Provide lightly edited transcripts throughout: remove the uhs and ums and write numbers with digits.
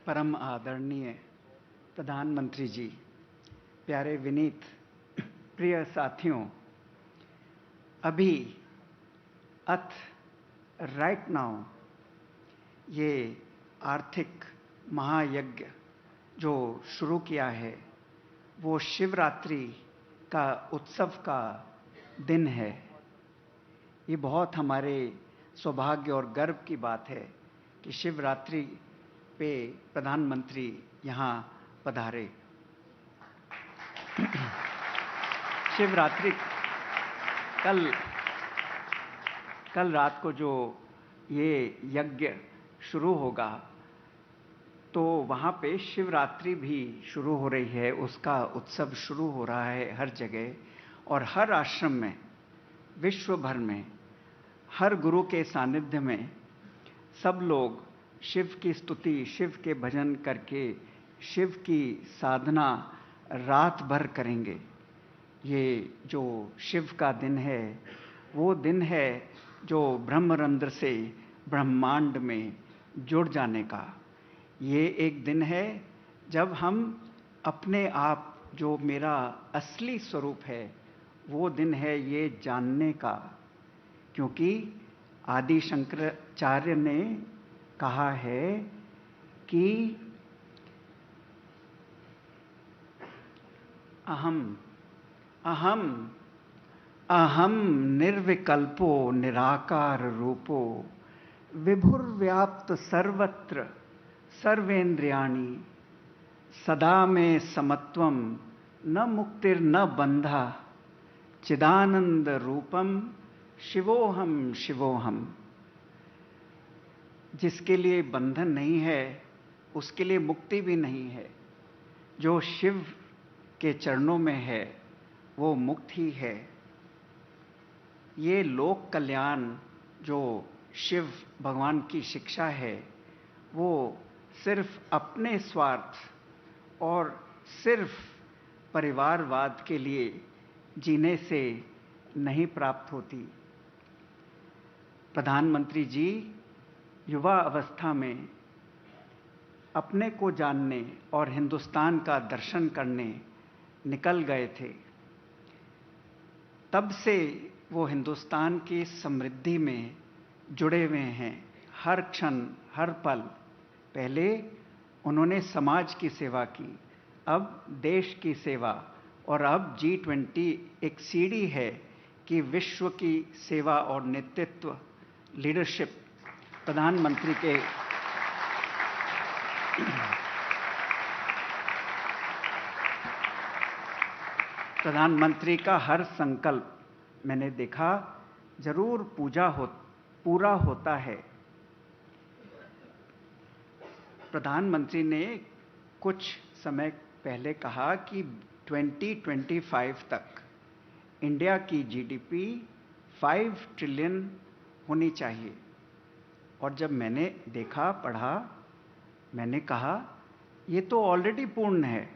परम आदरणीय प्रधानमंत्री जी, प्यारे विनीत प्रिय साथियों, अभी राइट नाउ ये आर्थिक महायज्ञ जो शुरू किया है वो शिवरात्रि का उत्सव का दिन है। ये बहुत हमारे सौभाग्य और गर्व की बात है कि शिवरात्रि पे प्रधानमंत्री यहाँ पधारे। शिवरात्रि कल रात को जो ये यज्ञ शुरू होगा तो वहाँ पे शिवरात्रि भी शुरू हो रही है, उसका उत्सव शुरू हो रहा है हर जगह और हर आश्रम में, विश्व भर में, हर गुरु के सानिध्य में सब लोग शिव की स्तुति, शिव के भजन करके शिव की साधना रात भर करेंगे। ये जो शिव का दिन है वो दिन है जो ब्रह्मरंध्र से ब्रह्मांड में जुड़ जाने का। ये एक दिन है जब हम अपने आप जो मेरा असली स्वरूप है वो दिन है ये जानने का, क्योंकि आदि शंकराचार्य ने कहा है कि अहम निर्विकल्पो निराकार रूपो विभुर्व्याप्त सर्वत्र सर्वेन्द्रियाणि सदा में समत्वम न मुक्तिर् न बंधा चिदानंद रूपम शिवोहम। जिसके लिए बंधन नहीं है उसके लिए मुक्ति भी नहीं है। जो शिव के चरणों में है वो मुक्त ही है। ये लोक कल्याण जो शिव भगवान की शिक्षा है वो सिर्फ अपने स्वार्थ और सिर्फ परिवारवाद के लिए जीने से नहीं प्राप्त होती। प्रधानमंत्री जी युवा अवस्था में अपने को जानने और हिंदुस्तान का दर्शन करने निकल गए थे। तब से वो हिंदुस्तान की समृद्धि में जुड़े हुए हैं, हर क्षण हर पल। पहले उन्होंने समाज की सेवा की, अब देश की सेवा, और अब G20 एक सीढ़ी है कि विश्व की सेवा और नेतृत्व, लीडरशिप प्रधानमंत्री का हर संकल्प मैंने देखा जरूर पूरा होता है। प्रधानमंत्री ने कुछ समय पहले कहा कि 2025 तक इंडिया की जीडीपी 5 ट्रिलियन होनी चाहिए। और जब मैंने देखा, पढ़ा, मैंने कहा ये तो ऑलरेडी पूर्ण है।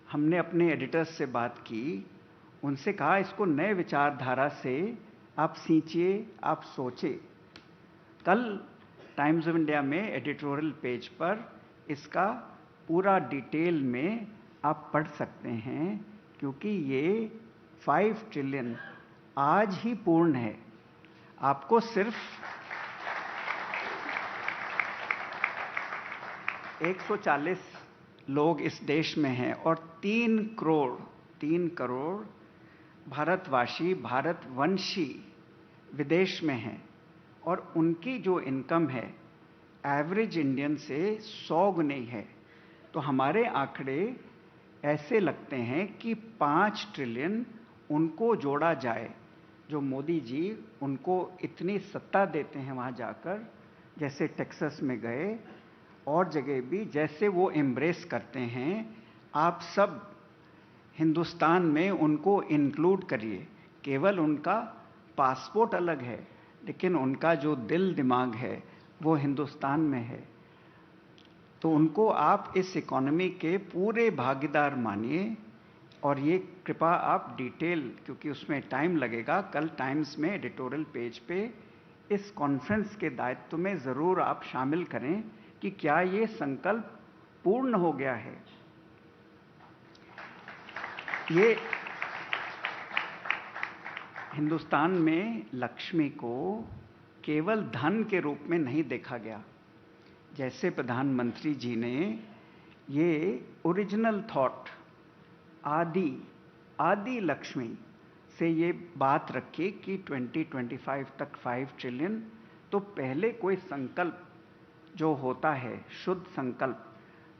हमने अपने एडिटर्स से बात की, उनसे कहा इसको नए विचारधारा से आप सींचिए, आप सोचे। कल टाइम्स ऑफ इंडिया में एडिटोरियल पेज पर इसका पूरा डिटेल में आप पढ़ सकते हैं, क्योंकि ये 5 ट्रिलियन आज ही पूर्ण है। आपको सिर्फ 140 लोग इस देश में हैं और 3 करोड़ भारतवासी, भारतवंशी विदेश में हैं, और उनकी जो इनकम है एवरेज इंडियन से 100 गुनी है। तो हमारे आंकड़े ऐसे लगते हैं कि 5 ट्रिलियन उनको जोड़ा जाए, जो मोदी जी उनको इतनी सत्ता देते हैं वहाँ जाकर, जैसे टेक्सास में गए और जगह भी, जैसे वो एम्ब्रेस करते हैं। आप सब हिंदुस्तान में उनको इंक्लूड करिए। केवल उनका पासपोर्ट अलग है, लेकिन उनका जो दिल दिमाग है वो हिंदुस्तान में है। तो उनको आप इस इकोनॉमी के पूरे भागीदार मानिए। और ये कृपा आप डिटेल, क्योंकि उसमें टाइम लगेगा, कल टाइम्स में एडिटोरियल पेज पे इस कॉन्फ्रेंस के दायित्व में ज़रूर आप शामिल करें कि क्या ये संकल्प पूर्ण हो गया है। ये हिंदुस्तान में लक्ष्मी को केवल धन के रूप में नहीं देखा गया। जैसे प्रधानमंत्री जी ने ये ओरिजिनल थॉट आदि लक्ष्मी से ये बात रखी कि 2025 तक 5 ट्रिलियन, तो पहले कोई संकल्प जो होता है, शुद्ध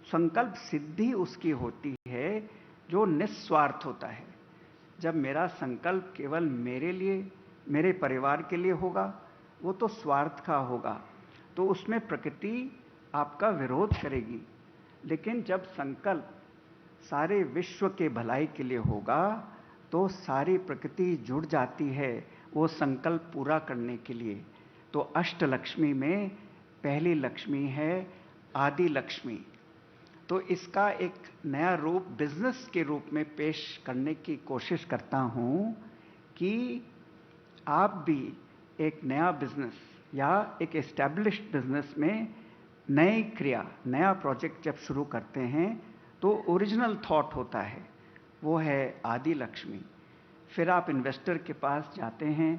संकल्प सिद्धि उसकी होती है जो निस्वार्थ होता है। जब मेरा संकल्प केवल मेरे लिए, मेरे परिवार के लिए होगा, वो तो स्वार्थ का होगा, तो उसमें प्रकृति आपका विरोध करेगी। लेकिन जब संकल्प सारे विश्व के भलाई के लिए होगा, तो सारी प्रकृति जुड़ जाती है वो संकल्प पूरा करने के लिए। तो अष्टलक्ष्मी में पहली लक्ष्मी है आदि लक्ष्मी। तो इसका एक नया रूप बिजनेस के रूप में पेश करने की कोशिश करता हूं कि आप भी एक नया बिजनेस या एक एस्टैब्लिश्ड बिजनेस में नई क्रिया, नया प्रोजेक्ट जब शुरू करते हैं तो ओरिजिनल थॉट होता है, वो है आदि लक्ष्मी। फिर आप इन्वेस्टर के पास जाते हैं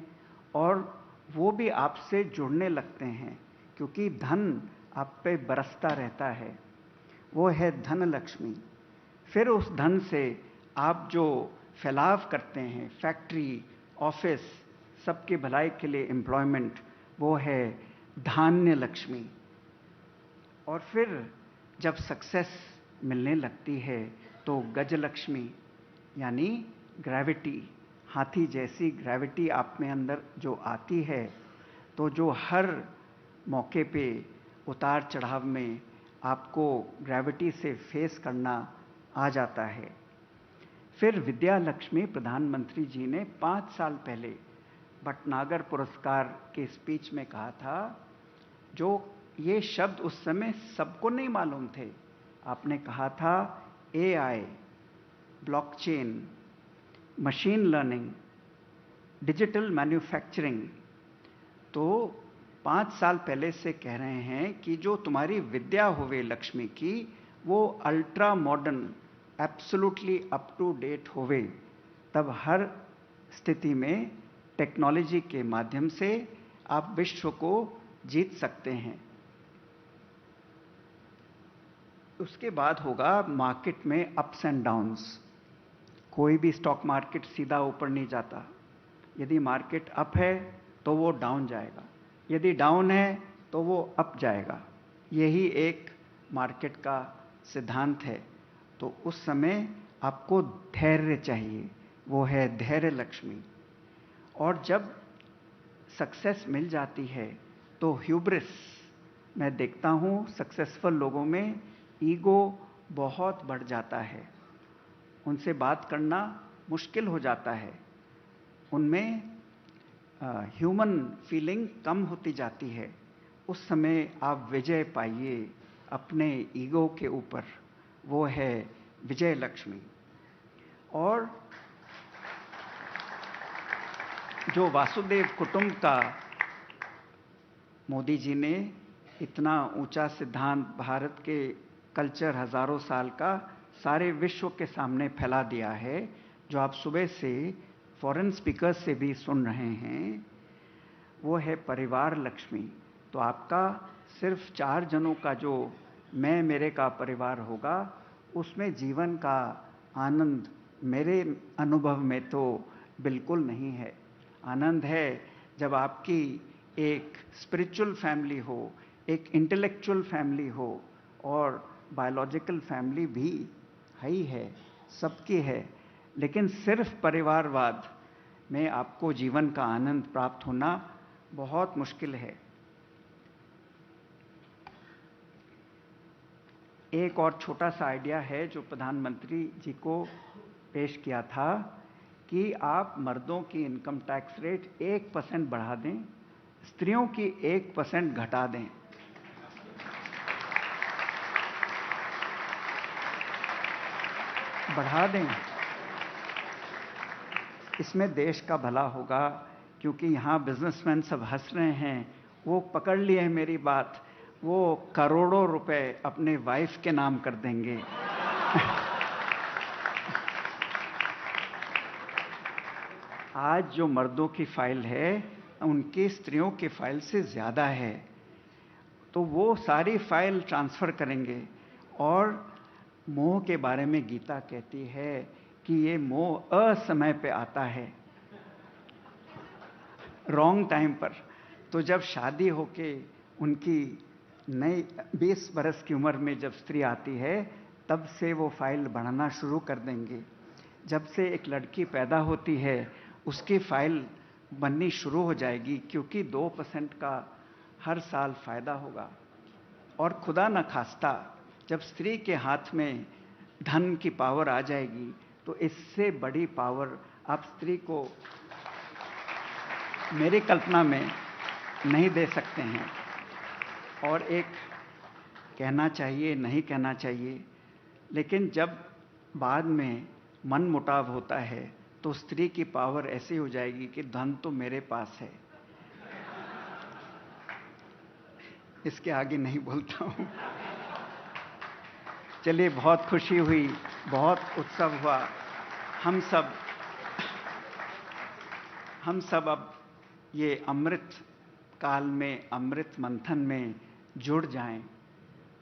और वो भी आपसे जुड़ने लगते हैं, क्योंकि धन आप पे बरसता रहता है, वो है धन लक्ष्मी। फिर उस धन से आप जो फैलाव करते हैं, फैक्ट्री, ऑफिस, सबके भलाई के लिए एम्प्लॉयमेंट, वो है धान्य लक्ष्मी। और फिर जब सक्सेस मिलने लगती है तो गज लक्ष्मी, यानी ग्रेविटी, हाथी जैसी ग्रेविटी आप में अंदर जो आती है, तो जो हर मौके पे उतार चढ़ाव में आपको ग्रेविटी से फेस करना आ जाता है। फिर विद्या लक्ष्मी, प्रधानमंत्री जी ने 5 साल पहले भटनागर पुरस्कार के स्पीच में कहा था, जो ये शब्द उस समय सबको नहीं मालूम थे। आपने कहा था AI, blockchain, machine learning, digital manufacturing. तो 5 साल पहले से कह रहे हैं कि जो तुम्हारी विद्या होवे लक्ष्मी की, वो ultra modern, absolutely up to date होवे, तब हर स्थिति में टेक्नोलॉजी के माध्यम से आप विश्व को जीत सकते हैं। उसके बाद होगा मार्केट में अप्स एंड डाउन्स। कोई भी स्टॉक मार्केट सीधा ऊपर नहीं जाता। यदि मार्केट अप है तो वो डाउन जाएगा, यदि डाउन है तो वो अप जाएगा। यही एक मार्केट का सिद्धांत है। तो उस समय आपको धैर्य चाहिए, वो है धैर्य लक्ष्मी। और जब सक्सेस मिल जाती है तो ह्यूब्रिस, मैं देखता हूं सक्सेसफुल लोगों में ईगो बहुत बढ़ जाता है, उनसे बात करना मुश्किल हो जाता है, उनमें ह्यूमन फीलिंग कम होती जाती है। उस समय आप विजय पाइए अपने ईगो के ऊपर, वो है विजय लक्ष्मी। और जो वासुदेव कुटुंब का मोदी जी ने इतना ऊंचा सिद्धांत, भारत के कल्चर हजारों साल का सारे विश्व के सामने फैला दिया है, जो आप सुबह से फॉरेन स्पीकर्स से भी सुन रहे हैं, वो है परिवार लक्ष्मी। तो आपका सिर्फ 4 जनों का जो मैं मेरे का परिवार होगा, उसमें जीवन का आनंद मेरे अनुभव में तो बिल्कुल नहीं है। आनंद है जब आपकी एक स्पिरिचुअल फैमिली हो, एक इंटेलेक्चुअल फैमिली हो, और बायोलॉजिकल फैमिली भी ही है, सबकी है। लेकिन सिर्फ परिवारवाद में आपको जीवन का आनंद प्राप्त होना बहुत मुश्किल है। एक और छोटा सा आइडिया है जो प्रधानमंत्री जी को पेश किया था कि आप मर्दों की इनकम टैक्स रेट 1% बढ़ा दें, स्त्रियों की 1% घटा दें। बढ़ा दें, इसमें देश का भला होगा। क्योंकि यहाँ बिजनेसमैन सब हंस रहे हैं, वो पकड़ लिए हैं मेरी बात, वो करोड़ों रुपए अपने वाइफ के नाम कर देंगे। आज जो मर्दों की फाइल है उनकी स्त्रियों की फाइल से ज्यादा है, तो वो सारी फाइल ट्रांसफर करेंगे। और मोह के बारे में गीता कहती है कि ये मोह असमय पे आता है, रॉन्ग टाइम पर। तो जब शादी होके उनकी नई 20 बरस की उम्र में जब स्त्री आती है, तब से वो फाइल बढ़ाना शुरू कर देंगे। जब से एक लड़की पैदा होती है, उसकी फाइल बननी शुरू हो जाएगी, क्योंकि 2% का हर साल फायदा होगा। और खुदा न खास्ता जब स्त्री के हाथ में धन की पावर आ जाएगी, तो इससे बड़ी पावर आप स्त्री को मेरी कल्पना में नहीं दे सकते हैं। और एक कहना चाहिए, नहीं कहना चाहिए, लेकिन जब बाद में मन मुटाव होता है तो स्त्री की पावर ऐसी हो जाएगी कि धन तो मेरे पास है। इसके आगे नहीं बोलता हूं। चलिए, बहुत खुशी हुई, बहुत उत्सव हुआ। हम सब अब ये अमृत काल में, अमृत मंथन में जुड़ जाएं,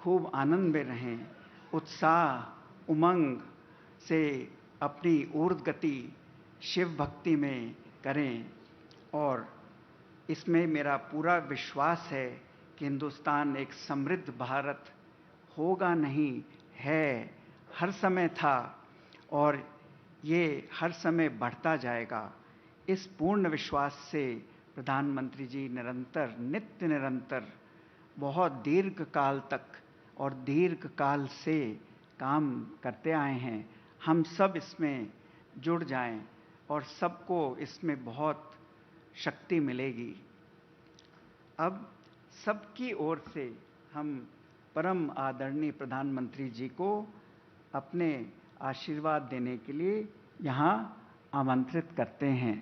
खूब आनंद में रहें, उत्साह उमंग से अपनी ऊर्ध्व गति शिव भक्ति में करें। और इसमें मेरा पूरा विश्वास है कि हिंदुस्तान एक समृद्ध भारत होगा, नहीं है, हर समय था और ये हर समय बढ़ता जाएगा। इस पूर्ण विश्वास से प्रधानमंत्री जी निरंतर, नित्य निरंतर, बहुत दीर्घ काल तक और दीर्घ काल से काम करते आए हैं। हम सब इसमें जुड़ जाएं और सबको इसमें बहुत शक्ति मिलेगी। अब सबकी ओर से हम परम आदरणीय प्रधानमंत्री जी को अपने आशीर्वाद देने के लिए यहाँ आमंत्रित करते हैं।